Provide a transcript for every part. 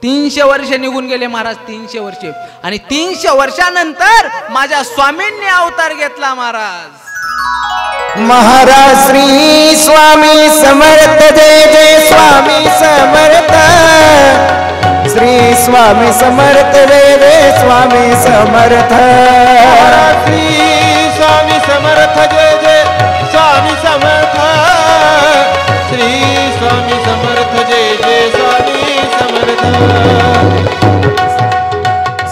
300 वर्ष निघून गेले महाराज, 300 वर्षे. आणि 300 वर्षानंतर माझ्या स्वामींनी अवतार घेतला महाराज. महाराज श्री स्वामी समर्थ, जय जय स्वामी समर्थ. श्री स्वामी समर्थ, जय जय स्वामी समर्थ. श्री स्वामी समर्थ, जय जय स्वामी समर्थ. श्री स्वामी समर्थ, जय जय स्वामी समर्थ.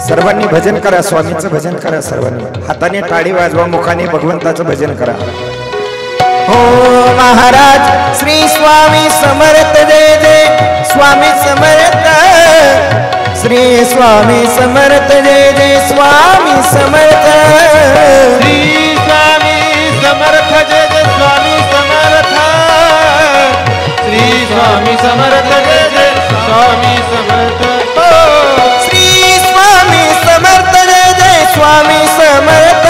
सर्वांनी भजन करा, स्वामीचं भजन करा. सर्वांनी हाताने टाळी वाजवा, मुखाने भगवंताचं भजन करा. हो महाराज श्री स्वामी समर्थ, जय जय स्वामी समर्थ. श्री स्वामी समर्थ, जय जय स्वामी समर्थ. श्री स्वामी समर्थ, जय जय स्वामी समर्थ. श्री स्वामी समर्थ, जय जय स्वामी समर्थ. श्री स्वामी समर्थ, जय जय स्वामी समर्थ.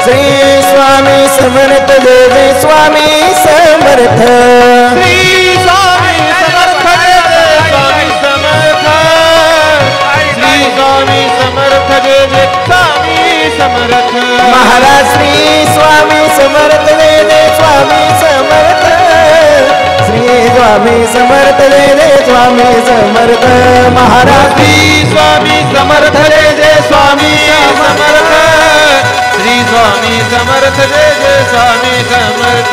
श्री स्वामी समर्थ, जय जय स्वामी समर्थ. श्री स्वामी समर्थ, जय जय स्वामी समर्थ. श्री स्वामी समर्थ, जय जय स्वामी समर्थ. महाराज श्री स्वामी समर्थ, जय जय स्वामी समर्थ. श्री स्वामी समर्थ, जय जय स्वामी समर्थ. महाराज श्री स्वामी समर्थ, जय जय स्वामी समर्थ. श्री स्वामी समर्थ, जय जय स्वामी समर्थ.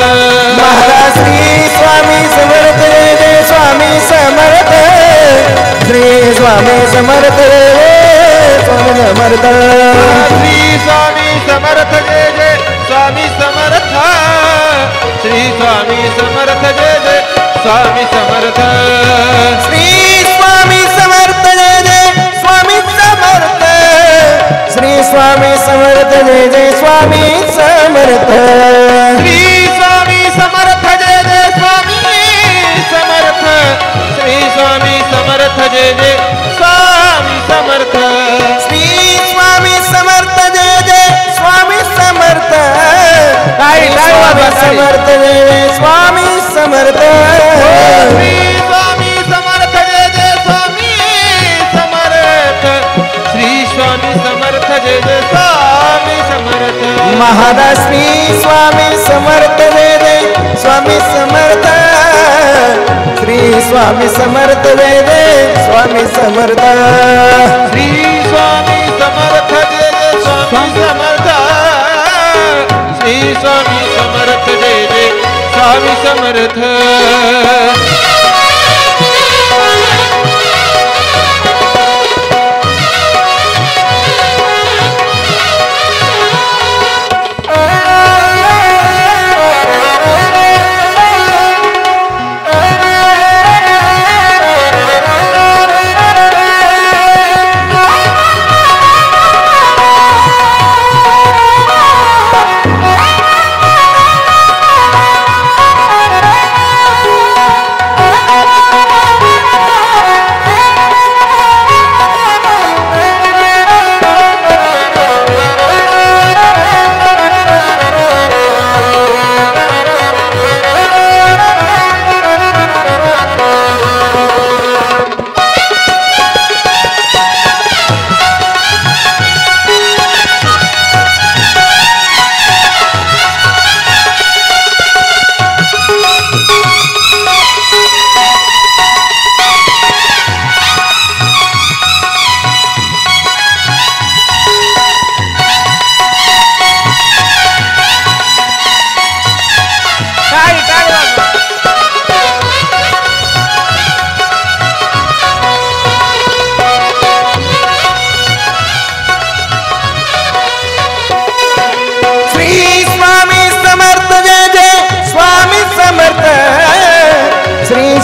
महाराज श्री स्वामी समर्थ, जय जय स्वामी समर्थ. श्री स्वामी समर्थ, जय जय स्वामी समर्थ. श्री स्वामी समर्थ, जय जय स्वामी समर्थ. श्री स्वामी समर्थ, जय जय स्वामी समर्थ. श्री स्वामी समर्थ, जय जय स्वामी समर्थ. श्री स्वामी समर्थ, जय जय स्वामी समर्थ. श्री स्वामी समर्थ, जय जय स्वामी समर्थ. श्री स्वामी समर्थ, जय जय स्वामी समर्थ. श्री स्वामी समर्थ, जय जय स्वामी समर्थ. समर्थ, जय जय स्वामी समर्थ. श्री स्वामी समर्थ, जय जय स्वामी समर्थ. श्री स्वामी समर्थ, जय जय स्वामी समर्थ. महाराज श्री स्वामी समर्थ, जय जय स्वामी समर्थ. श्री स्वामी समर्थ, जय जय स्वामी समर्थ. श्री स्वामी समर्थ, जय जय स्वामी समर्थ. श्री स्वामी समर्थ, जय जय स्वामी समर्थ.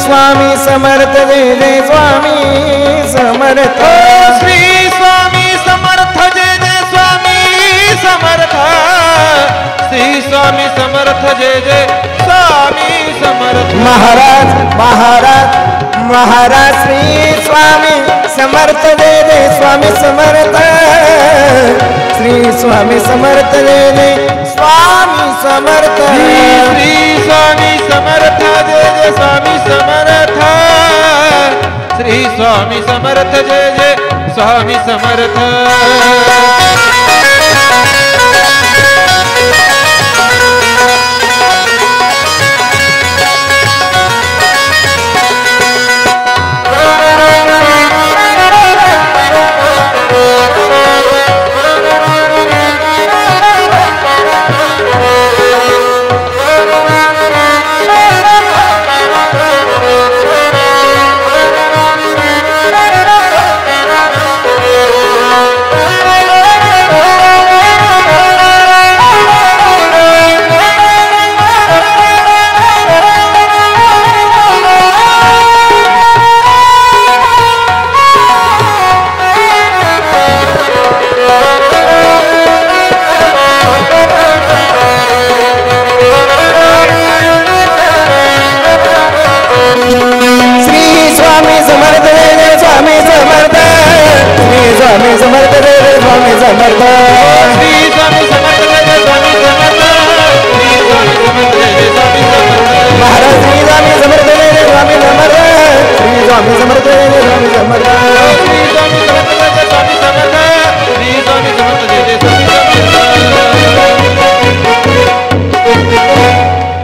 स्वामी समर्थ, जय जय स्वामी समर्थ. श्री स्वामी समर्थ, जय जय स्वामी समर्थ. श्री स्वामी समर्थ, जय जय स्वामी समर्थ. महाराज महाराज महाराज श्री स्वामी समर्थ, जय जय स्वामी समर्थ. श्री स्वामी समर्थ, जय जय स्वामी समर्थ. श्री स्वामी समर्थ, जय जय स्वामी समर्थ. श्री स्वामी समर्थ जय जय स्वामी समर्थ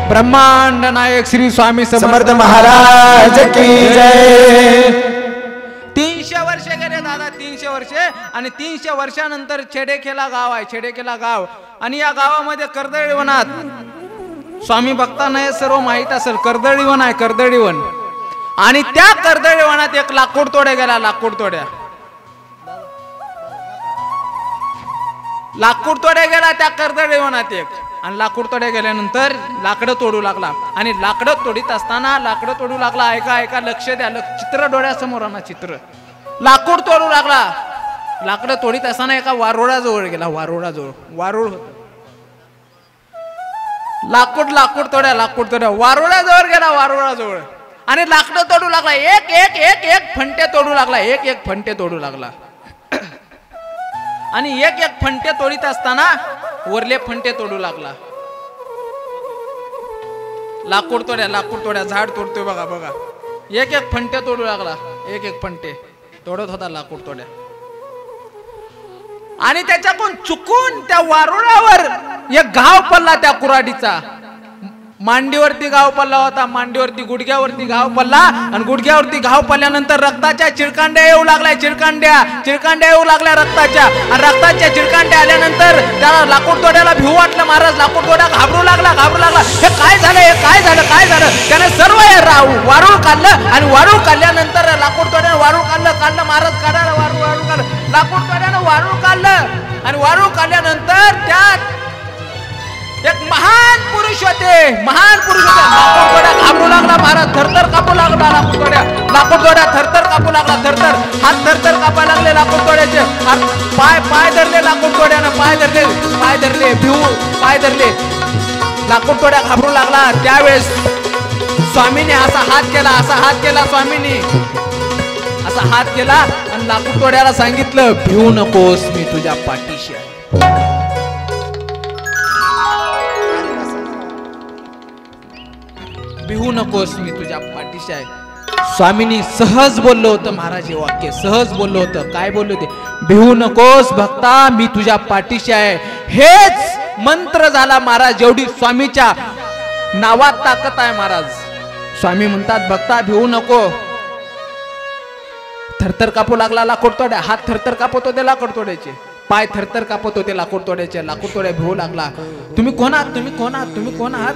ब्रह्मांड नायक श्री स्वामी समर्थ महाराज की जय. 300 वर्ष गेले दादा, 300 वर्षे. आणि 300 वर्षानंतर छेडेखेला गाव आहे, छेडेखेला गाव. आणि या गावामध्ये कर्दळीवनात स्वामी भक्तांना हे सर्व माहित असेल. कर्दळीवन आहे, कर्दळीवन. आणि त्या कर्दळीवनात एक लाकूड तोड्या गेला, लाकूड तोड्या गेला त्या कर्दळीवनात एक. आणि लाकूड तोड्या गेल्यानंतर लाकडं तोडू लागला. आणि लाकडं तोडीत असताना लाकडं तोडू लागला. ऐका ऐका, लक्ष द्या. चित्र डोळ्यासमोर आणा, चित्र. लाकूड तोडू लागला. लाकडं तोडीत असताना एका वारुळाजवळ गेला, वारुळाजवळ. वारुळ होत. लाकूड तोड्या वारुळाजवळ गेला, वारुळाजवळ. आणि लाकडं तोडू लागला. एक एक एक एक फंटे तोडू लागला, एक एक फंटे तोडू लागला. आणि एक एक फंटे तोडीत असताना वरले फंटे तोडू लागला. लाकूड तोड्या झाड तोडतोय बघा बघा. एक एक फंटे तोडू लागला, एक एक फंटे तोडत होता लाकूड तोड्या. आणि त्याच्याकडून चुकून त्या वारुळावर एक घाव पडला त्या कुऱ्हाडीचा. मांडीवरती घाव पडला होता, मांडीवरती गुडघ्यावरती घाव पडला. आणि गुडघ्यावरती घाव पडल्यानंतर रक्ताच्या चिळकांड्या येऊ लागल्या, चिळकांड्या येऊ लागल्या रक्ताच्या. आणि रक्ताच्या चिळकांड्या आल्यानंतर त्याला लाकूड तोड्याला भिऊ वाटलं. महाराज लाकूड तोड्या घाबरू लागला. हे काय झालं. त्याने सर्व वारूळ काढलं. आणि वारूळ काढल्यानंतर लाकूड तोड्यानं वारूळ काढलं. महाराज काढायला वारूळ काढलं. लाकूड तोड्यानं वारूळ काढलं. आणि वारूळ काढल्यानंतर त्यात एक महान पुरुष होते. लाकूड तोड्या घाबरू लागला. महाराज थरथर कापू लागला. लाकूड तोड्या थरथर कापू लागला. थरथर हात थरथर कापायला लागले लाकूड तोड्याचे. पाय धरले लाकूड तोड्यानं. पाय धरले भिऊ पाय धरले. लाकूड तोड्या घाबरू लागला. त्यावेळेस स्वामीने असा हात केला स्वामीने असा हात केला. आणि लाकूड तोड्याला सांगितलं, भिऊ नकोस, मी तुझ्या पाठीशी आहे. भिवू नकोस, मी तुझ्या पाठीशी आहे. स्वामींनी सहज बोललो होतं महाराज, हे वाक्य सहज बोललो होतं. काय बोललो ते? भिवू नकोस भक्ता, मी तुझ्या पाठीशी आहे. हेच मंत्र झाला महाराज. एवढी स्वामीच्या नावात ताकद आहे महाराज. स्वामी म्हणतात, भक्ता भिवू नको. थरथर कापू लागला लाकूड तोड्या. हात थरथर कापत होते लाकूड तोड्याचे. पाय थरथर कापत होते लाकूड तोड्याचे. लाकूड तोड्या भिवू लागला. तुम्ही कोण आहात?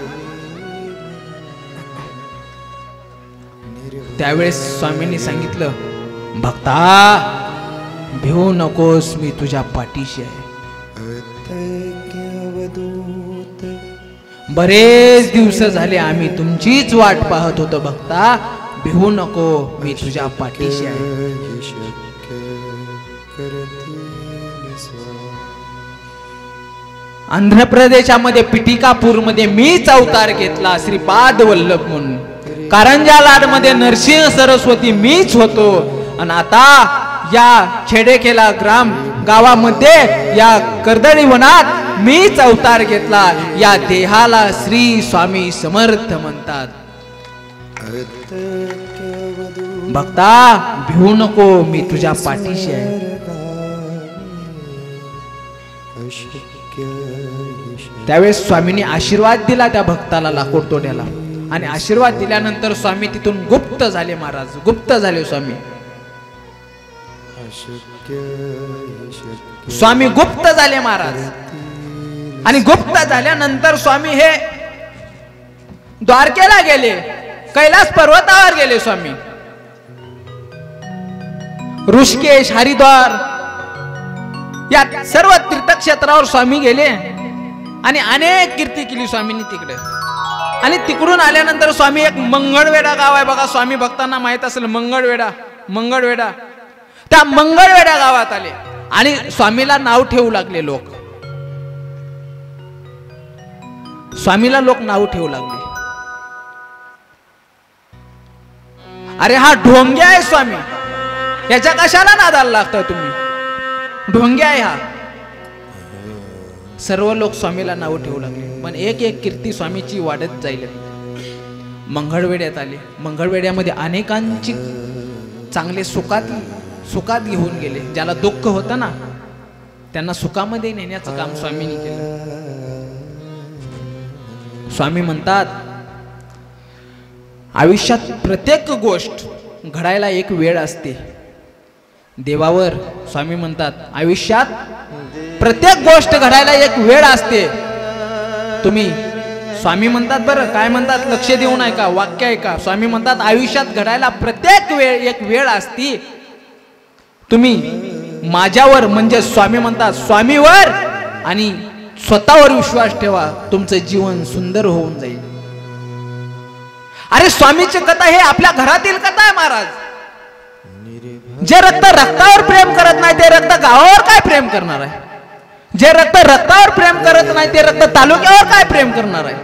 त्यावेळेस स्वामींनी सांगितलं, भक्ता भिवू नकोस, मी तुझ्या पाठीशी आहे. बरेच दिवस झाले आम्ही तुमचीच वाट पाहत होतो भक्ता. भिवू नको, मी तुझ्या पाठीशी आहे. आंध्र प्रदेशामध्ये पिटिकापूरमध्ये मीच अवतार घेतला, श्रीपाद वल्लभ म्हणून. कारंजा लाड मध्ये नरसिंह सरस्वती मीच होतो. आणि आता या छेडेखेला गावामध्ये या कर्दळी वनात मीच अवतार घेतला. या देहाला श्री स्वामी समर्थ म्हणतात. भक्ता भिवू नको, मी तुझ्या पाठीशी आहे. त्यावेळेस स्वामींनी आशीर्वाद दिला त्या भक्ताला, लाकूड तोड्याला. आणि आशीर्वाद दिल्यानंतर स्वामी तिथून गुप्त झाले. महाराज गुप्त झाले स्वामी. स्वामी गुप्त झाले महाराज. आणि गुप्त झाल्यानंतर स्वामी हे द्वारकेला गेले, कैलास पर्वतावर गेले. स्वामी ऋषिकेश, हरिद्वार या सर्व तीर्थक्षेत्रावर स्वामी गेले आणि अनेक कीर्ती केली स्वामींनी तिकडे. आणि तिकडून आल्यानंतर स्वामी एक मंगळवेढा गाव आहे बघा, स्वामी भक्तांना माहित असेल मंगळवेढा. मंगळवेढा, त्या मंगळवेढा गावात आले आणि स्वामीला नाव ठेवू लागले लोक. स्वामीला लोक नाव ठेवू लागले, अरे हा ढोंग्या आहे स्वामी, याच्या कशाला नादाला लागता तुम्ही, ढोंग्या आहे हा. सर्व लोक स्वामीला नाव ठेवू लागले. पण एक एक कीर्ती स्वामीची वाढत जाईल. मंगळवेढ्यात आले. मंगळवेढ्यामध्ये अनेकांची चांगले सुखात घेऊन गेले. ज्याला दुःख होतं ना त्यांना सुखामध्ये नेण्याचं काम स्वामींनी केलं. स्वामी म्हणतात आयुष्यात प्रत्येक गोष्ट घडायला एक वेळ असते. देवावर स्वामी म्हणतात आयुष्यात प्रत्येक गोष्ट घडायला एक वेळ असते. तुम्ही स्वामी म्हणतात बरं काय म्हणतात, लक्ष देऊन ऐका, वाक्य ऐका. स्वामी म्हणतात आयुष्यात घडायला प्रत्येक वेळ एक वेळ असती. तुम्ही माझ्यावर म्हणजे स्वामी म्हणतात स्वामीवर आणि स्वतःवर विश्वास ठेवा, तुमचं जीवन सुंदर होऊन जाईल. अरे स्वामीची कथा हे आपल्या घरातील कथा आहे महाराज. जे रक्त रक्तावर प्रेम करत नाही ते रक्त गावावर काय प्रेम करणार आहे. जे रक्त रक्तावर प्रेम करत नाही ते रक्त तालुक्यावर काय प्रेम करणार आहे.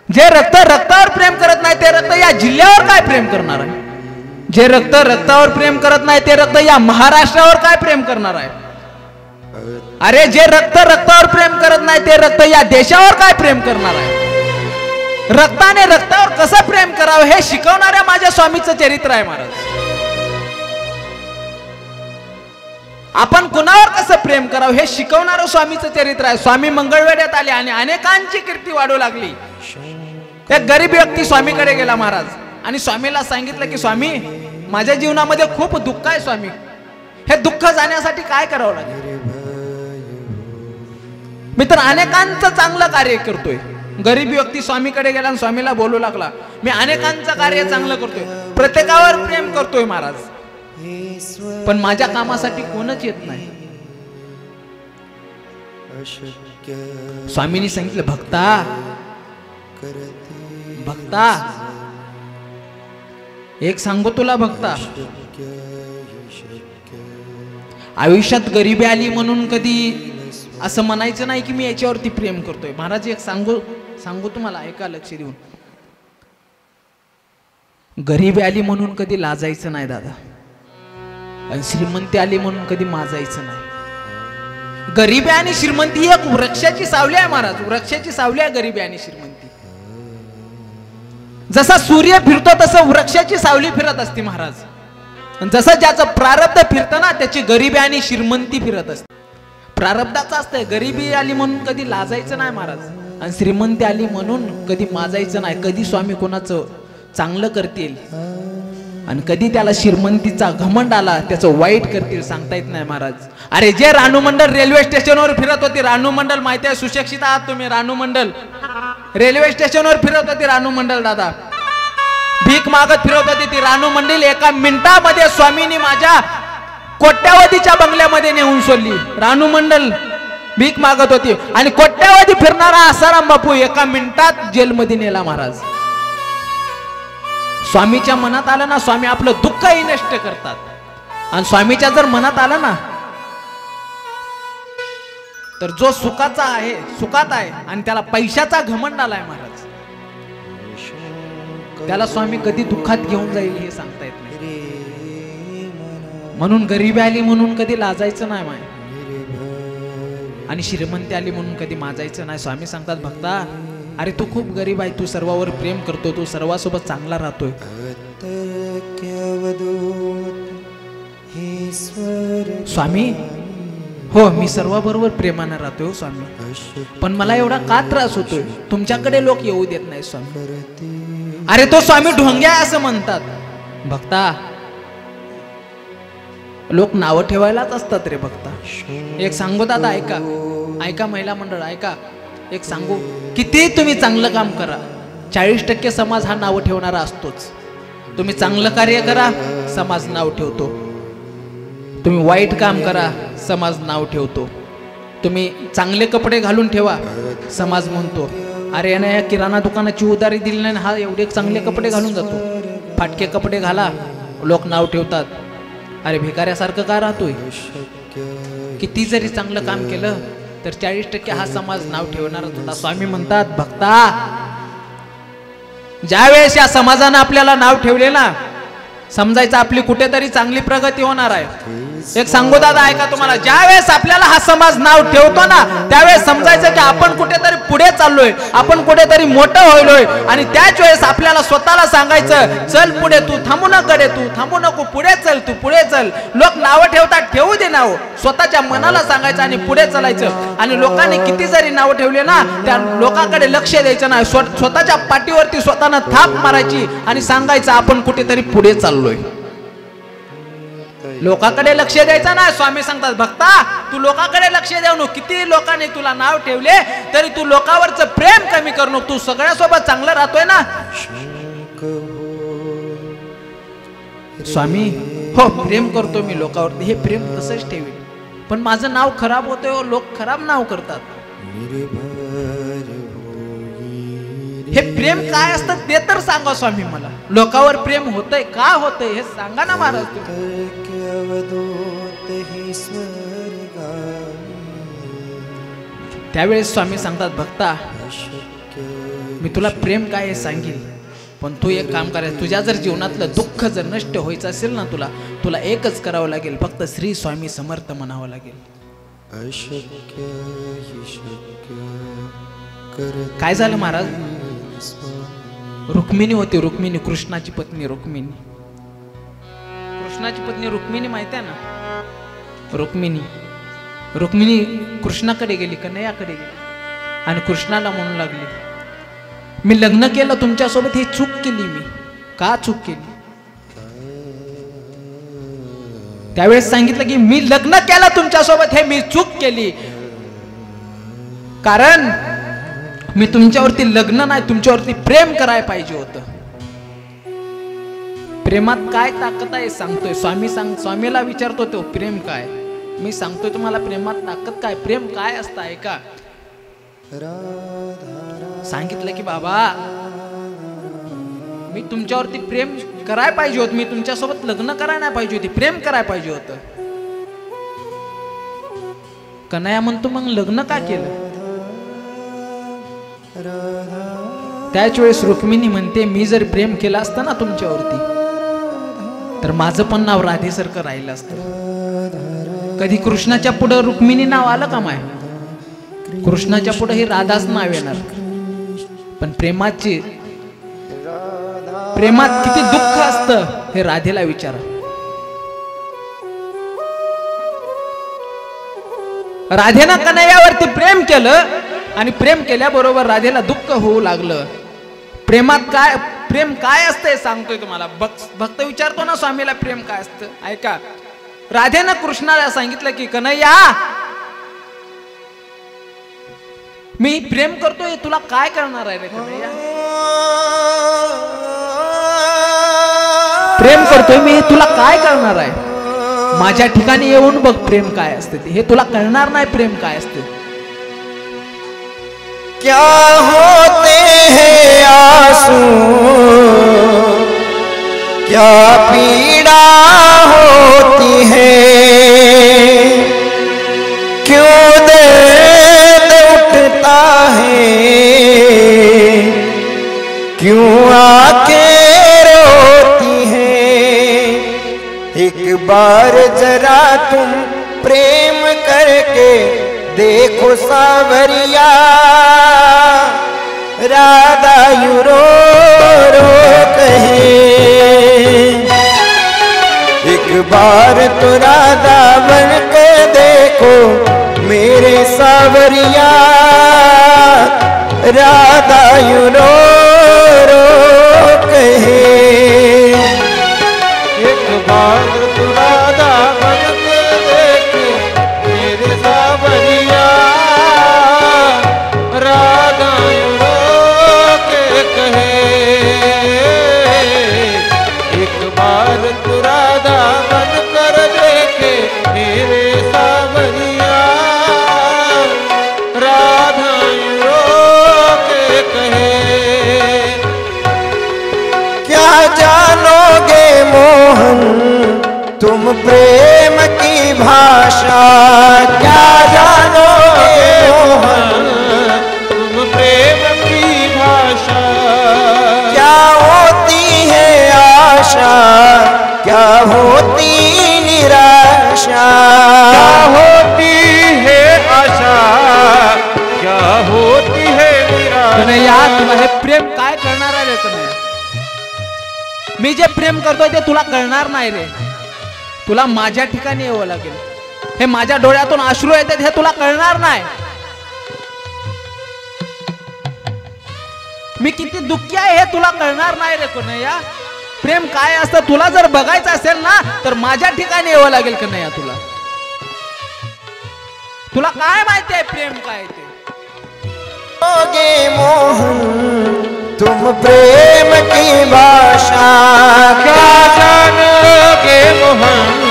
जे रक्त रक्तावर प्रेम करत नाही ते रक्त या जिल्ह्यावर काय प्रेम करणार आहे. जे रक्त रक्तावर प्रेम करत नाही ते रक्त या महाराष्ट्रावर काय प्रेम करणार आहे. अरे जे रक्त रक्तावर प्रेम करत नाही ते रक्त या देशावर काय प्रेम करणार आहे. रक्ताने रक्तावर कसं प्रेम करावं हे शिकवणाऱ्या माझ्या स्वामीचं चरित्र आहे महाराज. आपण कुणावर कसं प्रेम करावं हे शिकवणारं स्वामीचं चरित्र आहे. स्वामी मंगळवेढ्यात आले आणि अनेकांची कीर्ती वाढू लागली. एक गरीब व्यक्ती स्वामीकडे गेला महाराज आणि स्वामीला सांगितलं की स्वामी माझ्या जीवनामध्ये खूप दुःख आहे स्वामी, हे दुःख जाण्यासाठी काय करावं लागेल. मी तर अनेकांचं चांगलं कार्य करतोय. गरीब व्यक्ती स्वामीकडे गेला आणि स्वामीला बोलू लागला मी अनेकांचं कार्य चांगलं करतोय, प्रत्येकावर प्रेम करतोय महाराज, पण माझ्या कामासाठी कोणच येत नाही. स्वामींनी सांगितलं भक्ता एक सांगू तुला भक्ता, आयुष्यात गरिबी आली म्हणून कधी असं म्हणायचं नाही की मी याच्यावरती प्रेम करतोय. महाराज एक सांगू तुम्हाला, ऐका लक्ष देऊन. गरिबी आली म्हणून कधी लाजायचं नाही दादा, आणि श्रीमंती आली म्हणून कधी माजायचं नाही. गरिबी आणि श्रीमंती एक वृक्षाची सावली आहे महाराज, वृक्षाची सावली आहे गरिबी आणि श्रीमंती. जसा सूर्य फिरतो तसं वृक्षाची सावली फिरत असते महाराज. जसं ज्याचं प्रारब्ध फिरतं ना त्याची गरिबी आणि श्रीमंती फिरत असते. प्रारब्धाचं असतंय. गरिबी आली म्हणून कधी लाजायचं नाही महाराज, आणि श्रीमंती आली म्हणून कधी माजायचं नाही. कधी स्वामी कोणाचं चांगलं करतील आणि कधी त्याला श्रीमंतीचा घमंड आला त्याचं वाईट करतील सांगता येत नाही महाराज. अरे जे रानू मंडल रेल्वे स्टेशनवर फिरत होती, रानू मंडल माहिती आहे, सुशिक्षित आहात तुम्ही. रानू मंडल रेल्वे स्टेशनवर फिरत होती. रानू मंडल दादा भीक मागत फिरत होती ती रानू मंडल. एका मिनिटामध्ये स्वामींनी माझ्या कोट्यावधीच्या बंगल्यामध्ये नेऊन सोडली. रानू मंडल भीक मागत होती आणि कोट्यावधी फिरणारा आसाराम बापू एका मिनिटात जेलमध्ये नेला महाराज. स्वामीच्या मनात आलं ना, स्वामी आपलं दुःखही नष्ट करतात. आणि स्वामीच्या जर मनात आलं ना तर जो सुखाचा आहे सुखात आहे आणि त्याला पैशाचा घमंड आलाय महाराज, त्याला स्वामी कधी दुःखात घेऊन जाईल हे सांगता येत नाही. म्हणून गरिबी आली म्हणून कधी लाजायचं नाही माय, आणि श्रीमंती आली म्हणून कधी माजायचं नाही. स्वामी सांगतात भक्ता अरे तू खूप गरीब आहे, तू सर्वावर प्रेम करतो, तू सर्वांसोबत चांगला राहतोय, स्वामी हो मी सर्वाबरोबर प्रेमानं राहतोय हो स्वामी, पण मला एवढा का त्रास होतोय? तुमच्याकडे लोक येऊ देत नाही स्वामी. अरे तो स्वामी ढोंग्या असं म्हणतात. भक्ता लोक नावं ठेवायलाच असतात रे भक्ता. एक सांगू दादा, ऐका ऐका महिला मंडळ ऐका, एक सांगू, किती तुम्ही चांगलं काम करा 40% समाज हा नाव ठेवणारा असतोच. तुम्ही चांगलं कार्य करा समाज नाव ठेवतो, तुम्ही वाईट काम करा समाज नाव ठेवतो, तुम्ही चांगले कपडे घालून ठेवा समाज म्हणतो अरे याने या किराणा दुकानाची उधारी दिली नाही, हा एवढे चांगले कपडे घालून जातो. फाटके कपडे घाला लोक नाव ठेवतात, अरे भिकाऱ्यासारखं का राहतोय? किती जरी चांगलं काम केलं तर 40% हा समाज नाव ठेवणारच होता. स्वामी म्हणतात भक्ता ज्यावेळेस या समाजानं आपल्याला नाव ठेवले ना, समजायचं आपली कुठेतरी चांगली प्रगती होणार आहे. एक सांगू दादा ऐका तुम्हाला, ज्यावेळेस आपल्याला हा समाज नाव ठेवतो ना त्यावेळेस समजायचं की आपण कुठेतरी पुढे चाललोय, आपण कुठेतरी मोठं होईलोय. आणि त्याच वेळेस आपल्याला स्वतःला सांगायचं चल पुढे, तू थांबू नको, तू थांबू नको, पुढे चल, तू पुढे चल. लोक नावं ठेवतात, ठेवू दे नाव, स्वतःच्या मनाला सांगायचं आणि पुढे चालायचं. आणि लोकांनी किती जरी नावं ठेवले ना त्या लोकांकडे लक्ष द्यायचं नाही, स्वतःच्या पाठीवरती स्वतःनं थाप मारायची आणि सांगायचं आपण कुठेतरी पुढे चाललोय. लोकांकडे लक्ष द्यायचं नाही. स्वामी सांगतात भक्ता तू लोकांकडे लक्ष देऊ नको, किती लोकांनी तुला नाव ठेवले तरी तू लोकांवरचं प्रेम कमी करू नको, तू सगळ्यासोबत चांगलं राहतोय ना. स्वामी हो प्रेम करतो मी लोकांवरती, हे प्रेम तसंच ठेवेल, पण माझं नाव खराब होतंय हो, लोक खराब नाव करतात. हे प्रेम काय असतं ते तर सांगा स्वामी मला. लोकांवर प्रेम होतंय का होतंय हे सांगा ना महाराज. त्यावेळेस स्वामी सांगतात भक्ता मी तुला प्रेम काय हे सांगेल, पण तू एक काम करायचं, तुझ्या जर जीवनातलं दुःख जर नष्ट व्हायचं असेल ना तुला एकच करावं लागेल, फक्त श्री स्वामी समर्थ म्हणावं लागेल. काय झालं महाराज? रुक्मिणी होती, रुक्मिणी कृष्णाची पत्नी. रुक्मिणी रुक्मिणी माहिती आहे ना? रुक्मिणी कृष्णाकडे गेली, कन्हैयाकडे गेली आणि कृष्णाला म्हणू लागली मी लग्न केलं तुमच्यासोबत, ही चूक केली मी. का चूक केली? त्यावेळेस सांगितलं की मी लग्न केलं तुमच्यासोबत, हे मी चूक केली, कारण मी तुमच्यावरती लग्न नाही तुमच्यावरती प्रेम करायला पाहिजे होतं. प्रेमात काय ताकद आहे सांगतोय स्वामी. स्वामीला विचारतो तो प्रेम काय, मी सांगतोय तुम्हाला प्रेमात ताकद काय, प्रेम काय असतं ऐका. सांगितलं की बाबा मी तुमच्यावरती प्रेम करायला पाहिजे होतं, मी तुमच्यासोबत लग्न करायला नाही पाहिजे होती, प्रेम करायला पाहिजे होतं. कन्हैया म्हणतो मग लग्न का केलं? त्याच वेळेस रुक्मिणी म्हणते मी जर प्रेम केलं असतं ना तुमच्यावरती तर माझं पण नाव राधेसारखं राहिलं असतं. कधी कृष्णाच्या पुढे रुक्मिणी नाव आलं का माय? कृष्णाच्या पुढे हे राधाच नाव येणार. पण प्रेमात किती दुःख असतं हे राधेला विचारा. राधेनं कन्हैयावरती प्रेम केलं आणि प्रेम केल्याबरोबर राधेला दुःख होऊ लागलं. प्रेम काय असतंय सांगतोय तुम्हाला. भक्त विचारतो ना स्वामीला प्रेम काय असतं ऐका. राधेनं कृष्णाला सांगितलं की कन्हैया मी प्रेम करतोय, तुला काय करणार आहे रे कन्हैया? प्रेम करतोय मी, तुला काय करणार आहे? माझ्या ठिकाणी येऊन बघ प्रेम काय असते ते, हे तुला कळणार नाही प्रेम काय असते. क्या होते हैं आंसू, क्या पीड़ा होती है, क्यों दर्द उठता है, क्यों आंखें रोती है। एक बार जरा तुम प्रेम करके देखो सावरिया, राधा यूं रो रो कहे। एक बार तो राधा बन के देखो मेरे सावरिया, राधा यूं रो रो कहे। एक बार तू राधा बन के देख मेरे सावरिया, राधा यूं रो के कहे। एक बार तू राधा बन कर देखे मेरे सावरिया, राधा यूं रो के कहे। क्या जानोगे मोहन तुम प्रेम की भाषा, क्या जानोगे मोहन तुम प्रेम की भाषा। क्या होती है आशा, क्या होती निराशा, क्या होती है आशा, क्या होती है निराशा। कन्हैया तुला हे प्रेम काय करणार आहे रे कन्हैया? मी जे प्रेम करतोय ते तुला कळणार नाही रे. तुला माझ्या ठिकाणी यावं लागेल. हे माझ्या डोळ्यातून अश्रू येतात हे तुला कळणार नाही. मी किती दुःखी आहे हे तुला कळणार नाही रे कन्हैया. प्रेम काय असतं तुला जर बघायचं असेल ना तर माझ्या ठिकाणी यावं लागेल कन्हैया तुला. तुला काय माहिती आहे प्रेम काय ते? जानोगे मोहन तुम प्रेम की भाषा, क्या जानोगे मोहन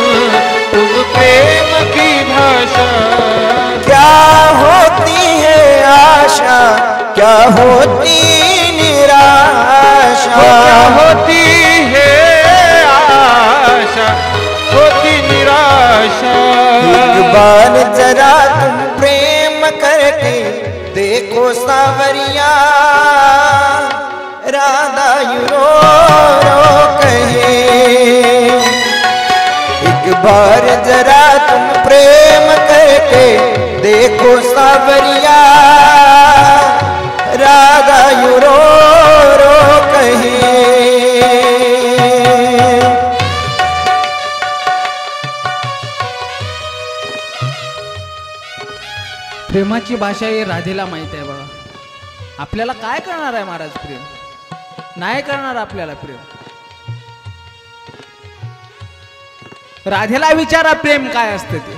तुम प्रेम की भाषा। क्या होती है आशा, क्या होती निराशा, क्या होती है आशा, होती निराशा। एक बार जरा तुम प्रेम करके देखो सावरिया, राधा यूं रो रो कहे। एक बार जरा तुम प्रेम करके देखो सावरिया, राधा यूं रो रो कहे। प्रेमाची भाषा ही राधेला माहित आहे बघा. आपल्याला काय करणार आहे महाराज प्रेम? नाही करणार आपल्याला प्रेम. राधेला विचारा प्रेम काय असतं ते.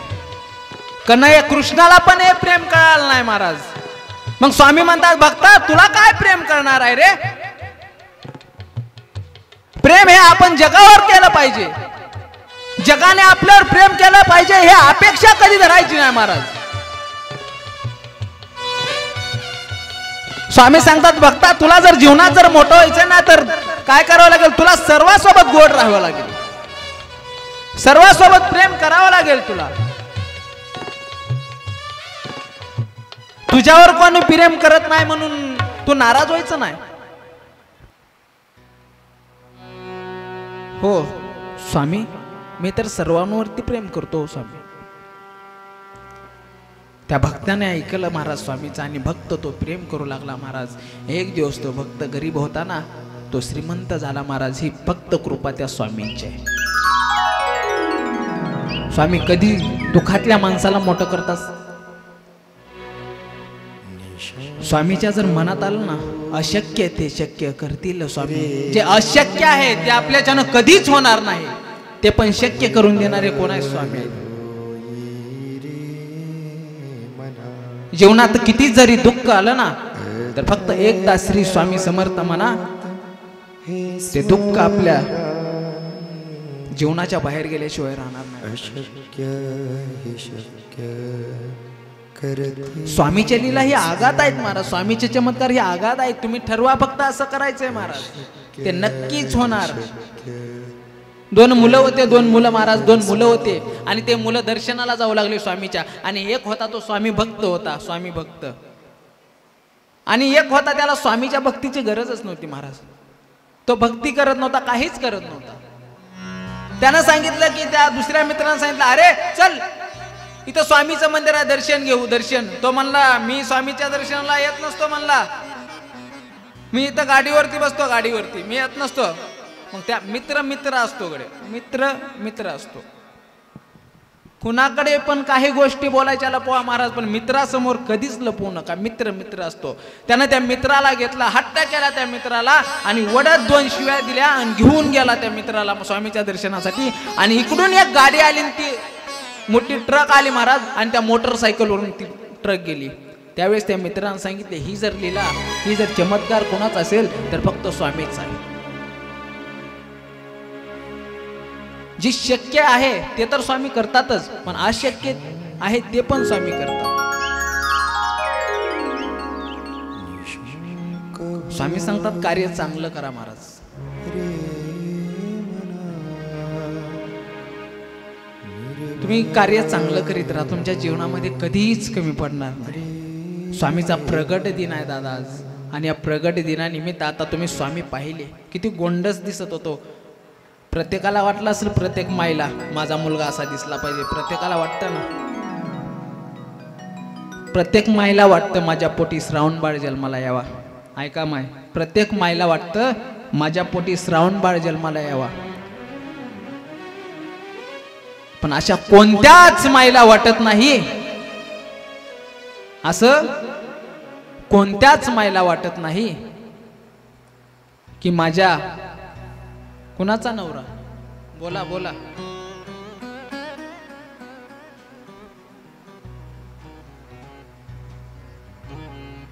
कन्हैया कृष्णाला पण हे प्रेम कळालं नाही महाराज. मग स्वामी म्हणतात भक्ता तुला काय प्रेम करणार आहे रे? प्रेम हे आपण जगावर केलं पाहिजे. जगाने आपल्यावर प्रेम केलं पाहिजे हे अपेक्षा कधी धरायची नाही महाराज. स्वामी सांगतात भक्ता तुला जर जीवनात जर मोठं व्हायचं ना तर काय करावं लागेल? तुला सर्वांसोबत गोड राहावं लागेल. सर्वांसोबत प्रेम करावं लागेल तुला. तुझ्यावर कोणी प्रेम करत नाही म्हणून तू नाराज व्हायचं नाही. हो स्वामी मी तर सर्वांवरती प्रेम करतो स्वामी. त्या भक्ताने ऐकलं महाराज स्वामीचं आणि भक्त तो प्रेम करू लागला महाराज. एक दिवस तो भक्त गरीब होता ना तो श्रीमंत झाला महाराज. ही फक्त कृपा त्या स्वामींची आहे. स्वामी कधी दुःखातल्या माणसाला मोठं करतात. स्वामीच्या जर मनात आलं ना अशक्य ते शक्य करतील स्वामी. जे अशक्य आहे ते आपल्याच्यानं कधीच होणार नाही ते पण शक्य करून देणारे कोण आहे? स्वामी आहेत. जीवनात किती जरी दुःख आलं ना तर फक्त एकदा श्री स्वामी समर्थ म्हणा ते दुःख आपल्या जीवनाच्या बाहेर गेल्याशिवाय राहणार नाही. स्वामीच्या लीला ही आघात आहेत महाराज. स्वामीचे चमत्कार ही आघात आहेत. तुम्ही ठरवा फक्त असं करायचंय महाराज ते नक्कीच होणार. दोन मुलं होते. दोन मुलं महाराज. दोन मुलं होते आणि ते मुलं दर्शनाला जाऊ लागले स्वामीच्या. आणि एक होता तो स्वामी भक्त होता. स्वामी भक्त. आणि एक होता त्याला स्वामीच्या भक्तीची गरजच नव्हती महाराज. तो भक्ती करत नव्हता. काहीच करत नव्हता. त्यानं सांगितलं की त्या दुसऱ्या मित्रानं सांगितलं अरे चल इथं स्वामीचं मंदिर आहे दर्शन घेऊ. दर्शन. तो म्हणला मी स्वामीच्या दर्शनाला येत नसतो म्हणला. मी इथं गाडीवरती बसतो. गाडीवरती मी येत नसतो. मग त्या मित्र मित्र असतो गडे, मित्र मित्र असतो. कुणाकडे पण काही गोष्टी बोलायच्या लपवा महाराज, पण मित्रासमोर कधीच लपवू नका. मित्र मित्र असतो. त्यानं त्या मित्राला घेतला, हट्ट केला त्या मित्राला आणि वडत 2 शिव्या दिल्या आणि घेऊन गेला त्या मित्राला स्वामीच्या दर्शनासाठी. आणि इकडून एक गाडी आली, ती मोठी ट्रक आली महाराज, आणि त्या मोटरसायकलवरून ती ट्रक गेली. त्यावेळेस त्या मित्रांना सांगितले, ही जर लीला, ही जर चमत्कार कोणाचा असेल तर फक्त स्वामीच आहे. जी शक्य आहे ते तर स्वामी करतातच, पण अशक्य आहे ते पण स्वामी करतात. स्वामी सांगतात कार्य चांगलं करा महाराज. तुम्ही कार्य चांगलं करीत राहा, तुमच्या जीवनामध्ये कधीच कमी पडणार नाही. स्वामीचा प्रगट दिन आहे दादा आज, आणि या प्रगट दिनानिमित्त आता तुम्ही स्वामी पाहिले, किती गोंडस दिसत होतो. प्रत्येकाला वाटलं असेल, प्रत्येक माईला माझा मुलगा असा दिसला पाहिजे. प्रत्येकाला वाटतं ना, प्रत्येक माईला वाटतं माझ्या पोटी श्रावण बाळ जन्माला यावा. ऐका माय, प्रत्येक माईला वाटतं माझ्या पोटी श्रावण बाळ जन्माला यावा. पण अशा कोणत्याच माईला वाटत नाही, असं कोणत्याच माईला वाटत नाही की माझ्या कुणाचा नवरा, बोला बोला,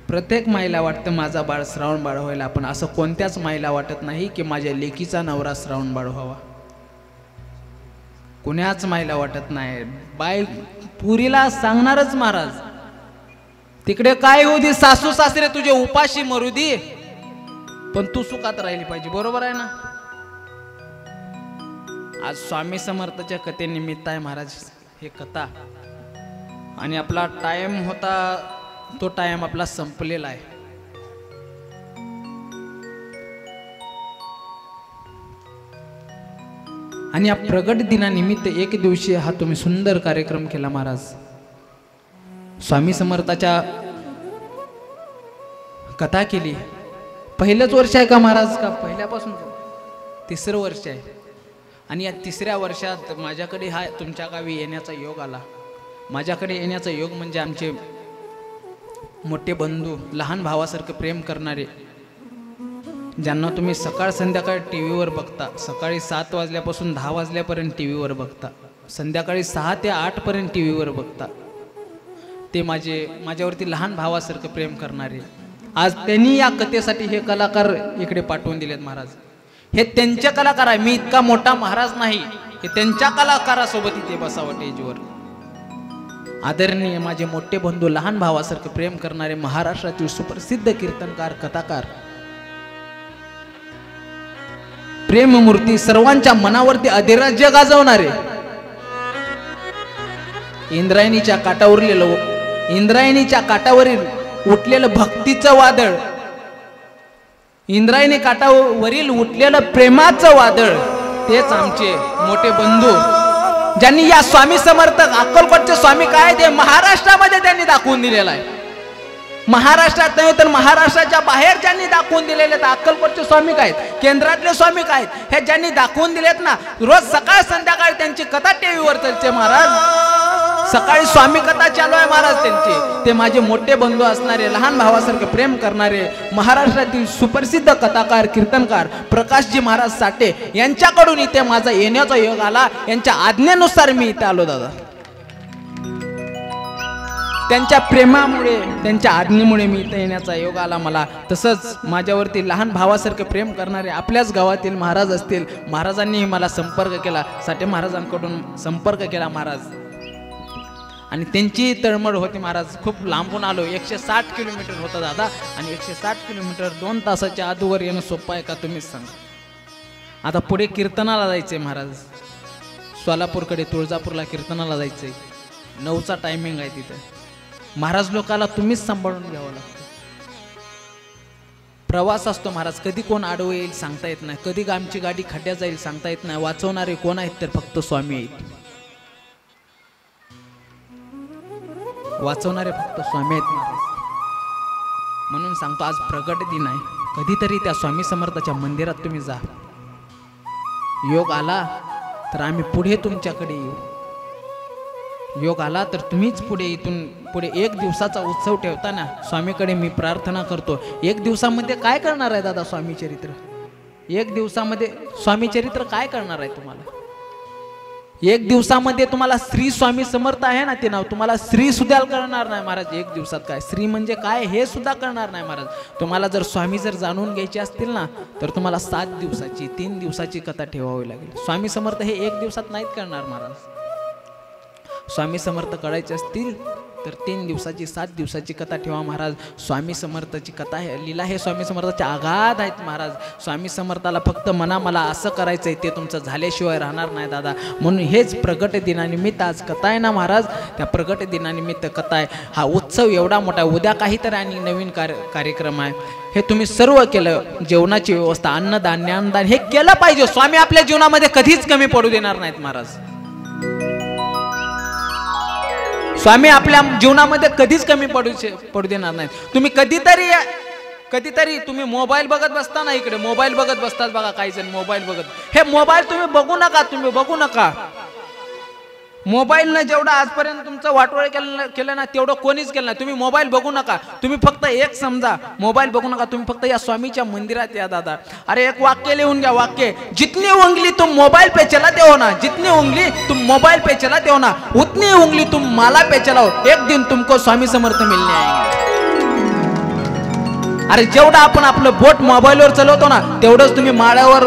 प्रत्येक माईला वाटतं माझा बाळ श्रावण बाळ व्हायला, पण असं कोणत्याच माईला वाटत नाही की माझ्या लेकीचा नवरा श्रावण बाळ व्हावा. कुणाच माईला वाटत नाही. बाई पुरीला सांगणारच महाराज, तिकडे काय होऊ दे, सासू सासरे तुझे उपाशी मरू दे, पण तू सुखात राहिली पाहिजे. बरोबर आहे ना. आज स्वामी समर्थाच्या कथेनिमित्त आहे महाराज हे कथा, आणि आपला टाइम होता तो टाइम आपला संपलेला आहे. आणि या प्रगट दिनानिमित्त एक दिवशी हा तुम्ही सुंदर कार्यक्रम केला महाराज. स्वामी समर्थाच्या कथा केली. पहिलंच वर्ष आहे का महाराज, का पहिल्यापासून 3रं वर्ष आहे. आणि या 3ऱ्या वर्षात माझ्याकडे हा तुमच्या गावी येण्याचा योग आला. माझ्याकडे येण्याचा योग म्हणजे आमचे मोठे बंधू, लहान भावासारखं प्रेम करणारे, ज्यांना तुम्ही सकाळ संध्याकाळ टीव्हीवर बघता. सकाळी 7 वाजल्यापासून 10 वाजल्यापर्यंत टीव्हीवर बघता, संध्याकाळी 6 ते 8 पर्यंत टीव्हीवर बघता. ते माझ्यावरती लहान भावासारखं प्रेम करणारे, आज त्यांनी या कथेसाठी हे कलाकार इकडे पाठवून दिलेत महाराज. हे त्यांचे कलाकार आहे, मी इतका मोठा महाराज नाही, हे त्यांच्या कलाकारासोबत इथे बसावं स्टेजवर. आदरणीय माझे मोठे बंधू, लहान भावासारखं प्रेम करणारे, महाराष्ट्रातील सुप्रसिद्ध कीर्तनकार, कथाकार, प्रेममूर्ती, सर्वांच्या मनावरती अधिराज्य गाजवणारे, इंद्रायणीच्या काठावरील उठलेलं भक्तीचं वादळ, इंद्रायणी काठावरील उठलेलं प्रेमाचं वादळ, तेच आमचे मोठे बंधू, ज्यांनी या स्वामी समर्थ अक्कलकोटचे स्वामी काय ते महाराष्ट्रामध्ये त्यांनी दाखवून दिलेला आहे. महाराष्ट्रात नाही तर महाराष्ट्राच्या बाहेर ज्यांनी दाखवून दिलेले अक्कलकोटचे स्वामी काय, केंद्रातले स्वामी काय, हे ज्यांनी दाखवून दिलेत ना, रोज सकाळ संध्याकाळ त्यांची कथा टीव्हीवर चालते महाराज. सकाळी स्वामी कथा चालू आहे महाराज त्यांची. ते माझे मोठे बंधू असणारे, लहान भावासारखे प्रेम करणारे, महाराष्ट्रातील सुप्रसिद्ध कथाकार, कीर्तनकार प्रकाशजी महाराज साठे यांच्याकडून इथे माझा येण्याचा योग आला. यांच्या आज्ञेनुसार मी इथे आलो दादा. त्यांच्या प्रेमामुळे, त्यांच्या आज्ञेमुळे मी इथे येण्याचा योग आला मला. तसंच माझ्यावरती लहान भावासारखे प्रेम करणारे आपल्याच गावातील महाराज असतील, महाराजांनी मला संपर्क केला, साठे महाराजांकडून संपर्क केला महाराज. आणि त्यांची तळमळ होती महाराज. खूप लांबून आलो, 160 किलोमीटर होतं दादा, आणि 160 किलोमीटर 2 तासाच्या आतवर येणं सोपं आहे का तुम्हीच सांगा. आता पुढे कीर्तनाला जायचंय महाराज, सोलापूरकडे तुळजापूरला कीर्तनाला जायचंय. 9चा टायमिंग आहे तिथे. महाराज लोकाला तुम्हीच सांभाळून घ्यावं लागतं. प्रवास असतो महाराज, कधी कोण आडवं येईल सांगता येत नाही, कधी आमची गाडी खड्ड्यात जाईल सांगता येत नाही. वाचवणारे कोण आहेत तर फक्त स्वामी आहेत. वाचवणारे फक्त स्वामी आहेत महाराज. म्हणून सांगतो आज प्रगट दिन आहे, कधीतरी त्या स्वामी समर्थाच्या मंदिरात तुम्ही जा. योग आला तर आम्ही पुढे तुमच्याकडे येऊ, योग आला तर तुम्हीच पुढे, इथून पुढे 1 दिवसाचा उत्सव ठेवताना स्वामीकडे मी प्रार्थना करतो, 1 दिवसामध्ये काय करणार आहे दादा स्वामी चरित्र? 1 दिवसामध्ये स्वामी चरित्र काय करणार आहे तुम्हाला? 1 दिवसामध्ये तुम्हाला श्री स्वामी समर्थ आहे ना ते नाव, तुम्हाला श्री सुद्धा करणार नाही महाराज. 1 दिवसात काय श्री म्हणजे काय हे सुद्धा करणार नाही महाराज. तुम्हाला जर स्वामी जर जाणून घ्यायचे असतील ना तर तुम्हाला 7 दिवसाची 3 दिवसाची कथा ठेवावी लागेल. स्वामी समर्थ हे 1 दिवसात नाहीत करणार महाराज. स्वामी समर्थ कळायचे असतील तर 3 दिवसाची 7 दिवसाची कथा ठेवा महाराज. स्वामी समर्थाची कथा आहे, लीला हे स्वामी समर्थाचे आघात आहेत महाराज. स्वामी समर्थाला फक्त मला असं करायचंय ते तुमचं झाल्याशिवाय राहणार नाही दादा. म्हणून हेच प्रगट दिनानिमित्त आज कथा आहे ना महाराज, त्या प्रगट दिनानिमित्त कथा आहे. हा उत्सव एवढा मोठा, उद्या काहीतरी आणि नवीन कार्यक्रम आहे. हे तुम्ही सर्व केलं, जेवणाची व्यवस्था, अन्नदान ज्ञानदान हे केलं पाहिजे. स्वामी आपल्या जीवनामध्ये कधीच कमी पडू देणार नाहीत महाराज. स्वामी आपल्या जीवनामध्ये कधीच कमी पडू देणार नाहीत. तुम्ही कधीतरी तुम्ही मोबाईल बघत बसता ना, इकडे मोबाईल बघत बसतात बघा काही जण मोबाईल बघत. हे मोबाईल तुम्ही बघू नका. मोबाईलनं जेवढं आजपर्यंत तुमचं वाटोळ केलं ना तेवढं कोणीच केलं नाही. तुम्ही मोबाईल बघू नका. तुम्ही फक्त एक समजा, मोबाईल बघू नका. तुम्ही फक्त या स्वामीच्या मंदिरात या दादा. अरे एक वाक्य लिहून घ्या, वाक्य, जितनी उंगली तुम मोबाईल पे चलाते हो ना, जितनी उंगली तुम मोबाईल पे चलाते हो ना, उतनी उंगली तुम माला पे चलाओ, एक दिन तुमको स्वामी समर्थ मिलने आएंगे. अरे जेवढं आपण आपलं बोट मोबाईलवर चालवतो ना तेवढंच तुम्ही माळ्यावर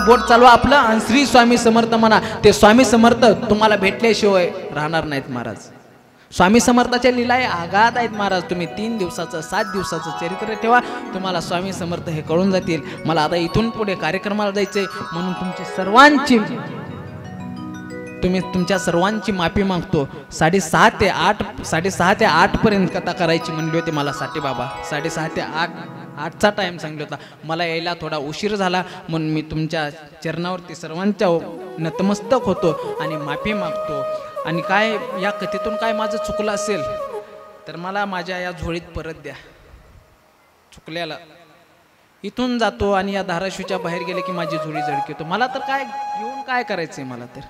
बोट चालवा आपलं आणि श्री स्वामी समर्थ म्हणा. ते स्वामी समर्थ तुम्हाला भेटल्याशिवाय राहणार नाहीत महाराज. स्वामी समर्थाच्या लीला आघात आहेत महाराज. तुम्ही 3 दिवसाचं 7 दिवसाचं चरित्र ठेवा, तुम्हाला स्वामी समर्थ हे कळून जातील. मला आता इथून पुढे कार्यक्रमाला जायचंय म्हणून तुमच्या सर्वांची माफी मागतो. 6:30 ते 8 पर्यंत कथा करायची म्हणली होती मला साठी बाबा. 6:30 ते 8चा टाइम सांगितला होता. मला यायला थोडा उशीर झाला म्हणून मी तुमच्या चरणावरती सर्वांच्या नतमस्तक होतो आणि माफी मागतो. आणि काय या कथेतून काय माझं चुकलं असेल तर मला माझ्या या झोळीत परत द्या. चुकल्याला इथून जातो आणि या धाराशिवच्या बाहेर गेले की माझी झोळी जळकीतो. मला तर काय घेऊन काय करायचंय, मला तर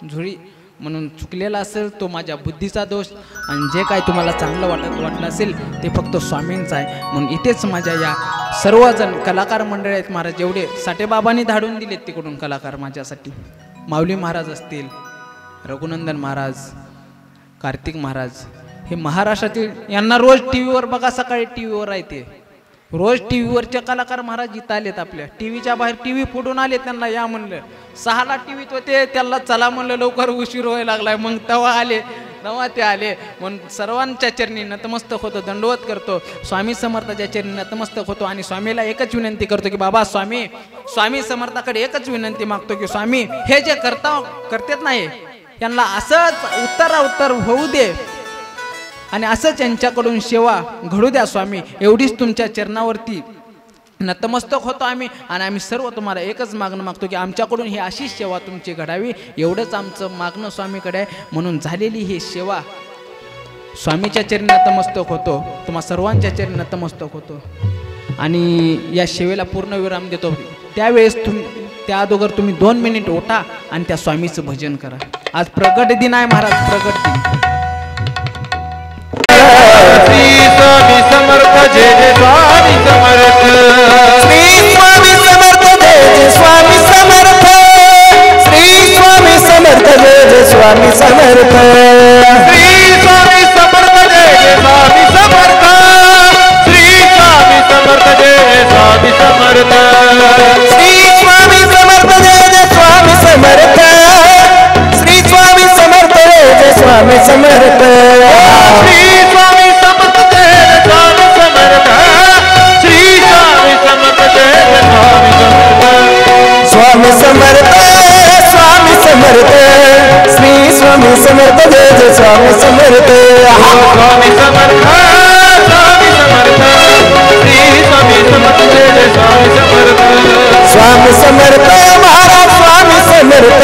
झोळी. म्हणून चुकलेला असेल तो माझ्या बुद्धीचा दोष आणि जे काय तुम्हाला चांगलं वाटलं असेल ते फक्त स्वामींचं आहे. म्हणून इथेच माझ्या या सर्वजण कलाकार मंडळी आहेत महाराज, जेवढे साठेबाबांनी धाडून दिलेत तिकडून कलाकार माझ्यासाठी, माऊली महाराज असतील, रघुनंदन महाराज, कार्तिक महाराज, हे महाराष्ट्रातील, यांना रोज टीव्हीवर बघा, सकाळी टीव्हीवर आहे ते रोज टीव्हीवरचे कलाकार महाराज इथं आलेत. आपल्या टीव्हीच्या बाहेर टीव्ही फुटून आले, त्यांना या म्हणलं. 6ला टीव्हीत होते, त्याला चला म्हणलं, लवकर उशीर व्हायला लागलाय. मग तेव्हा ते आले. म्हणून सर्वांच्या चरणी नतमस्तक होतो, दंडवत करतो, स्वामी समर्थाच्या चरणी नतमस्तक होतो आणि स्वामीला एकच विनंती करतो की बाबा स्वामी समर्थाकडे एकच विनंती मागतो की स्वामी हे जे करतात नाही यांना असंच उत्तर होऊ दे आणि असंच यांच्याकडून सेवा घडू द्या स्वामी. एवढीच तुमच्या चरणावरती नतमस्तक होतो आम्ही. आणि आम्ही सर्व तुम्हाला एकच मागणं मागतो की आमच्याकडून ही अशीच सेवा तुमची घडावी, एवढंच आमचं मागणं स्वामीकडे आहे. म्हणून झालेली ही सेवा स्वामीच्या चरणी नतमस्तक होतो, तुम्हा सर्वांच्या चरणी नतमस्तक होतो आणि या सेवेला पूर्ण विराम देतो. त्यावेळेस त्या अगोदर तुम्ही 2 मिनिट उठा आणि त्या स्वामीचं भजन करा. आज प्रगट दिन आहे महाराज, प्रगट दिन. श्री स्वामी समर्थ जय जय स्वामी समर्थ, श्री स्वामी समर्थ जय जय स्वामी समर्थ, श्री स्वामी समर्थ जय जय स्वामी समर्थ, श्री स्वामी समर्थ जय जय स्वामी समर्थ, श्री स्वामी समर्थ जय जय स्वामी समर्थ, श्री स्वामी समर्थ जय जय स्वामी समर्थ, श्री स्वामी समर्थ जय जय स्वामी समर्थ, श्री स्वामी समर्थ जय जय स्वामी समर्थ, श्री स्वामी समर्थ जय जय स्वामी समर्थ, स्वामी समर्थ, स्वामी समर्थ, श्री स्वामी समर्थ जय जय स्वामी समर्थ, स्वामी समर्थ, स्वामी समर्थ, श्री स्वामी समर्थ जय जय स्वामी समर्थ, स्वामी समर्थ महाराज, स्वामी समर्थ,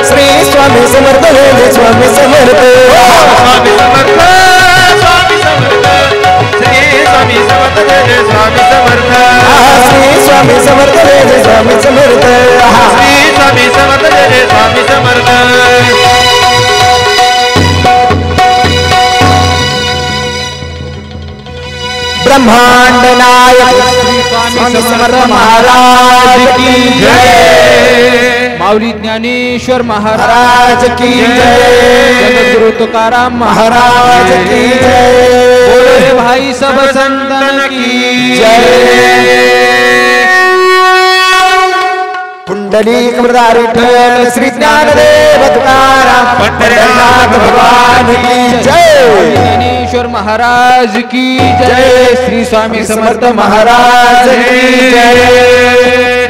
श्री स्वामी समर्थ जय जय स्वामी समर्थ, स्वामी समर्थ, स्वामी समर्थ, श्री स्वामी समर्थ जय जय स्वामी समर्थ, श्री स्वामी समर्थ जय जय स्वामी समर्थ श्री स्वामी समर्थ जय जय स्वामी समर्थ ब्रह्मांड नायक स्वामी समर्थ महाराज की जय माऊली ज्ञानेश्वर महाराज की जय जगद्गुरु तुकाराम महाराज की जय बोले भाई सब संतन की जय पुंडलीक मृदार विठ्ठल श्री ज्ञानदेव तुकाराम पंढरीनाथ भगवान की जय ज्ञानेश्वर महाराज की जय श्री स्वामी समर्थ महाराज की जय